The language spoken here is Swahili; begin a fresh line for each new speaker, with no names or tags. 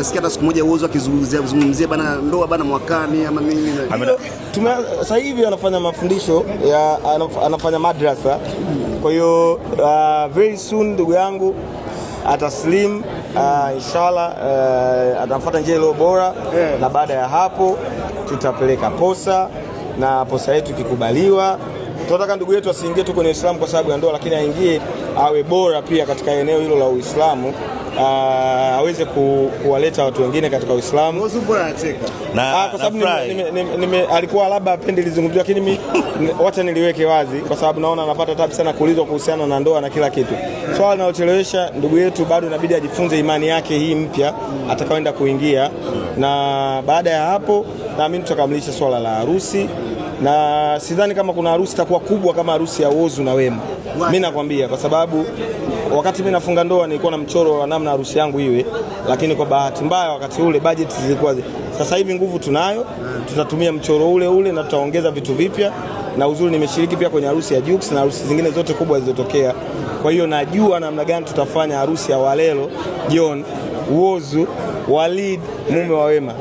Sikia hata siku moja Whozu akizungumzia bana ndoa bana mwakani ama nini.
Sasa hivi anafanya mafundisho anafanya madrasa. Kwa hiyo very soon ndugu yangu ataslim inshallah, atafuata njia ile bora na baada ya hapo tutapeleka posa, na posa yetu ikikubaliwa tunataka ndugu yetu asiingie tu kwenye Uislamu kwa sababu ya ndoa, lakini aingie awe bora pia katika eneo hilo la Uislamu, aweze kuwaleta watu wengine katika Uislamu.
Whozu bora anacheka.
Kwa sababu alikuwa labda apendi lizungumziwa, lakini mimi wacha niliweke wazi kwa sababu naona anapata tabu sana kuulizwa kuhusiana na ndoa na kila kitu. Swala linalochelewesha ndugu yetu bado inabidi ajifunze imani yake hii mpya atakaoenda kuingia, na baada ya hapo naamini tutakamilisha swala la harusi, na sidhani kama kuna harusi itakuwa kubwa kama harusi ya Whozu na Wema. Mimi nakwambia kwa sababu wakati mimi nafunga ndoa nilikuwa na mchoro wa namna harusi yangu iwe, lakini kwa bahati mbaya wakati ule budget zilikuwa. Sasa hivi nguvu tunayo, tutatumia mchoro ule na tutaongeza vitu vipya, na uzuri nimeshiriki pia kwenye harusi ya Jux na harusi zingine zote kubwa zilizotokea. Kwa hiyo najua namna gani tutafanya harusi ya Walelo, John, Whozu, Walid mume wa Wema.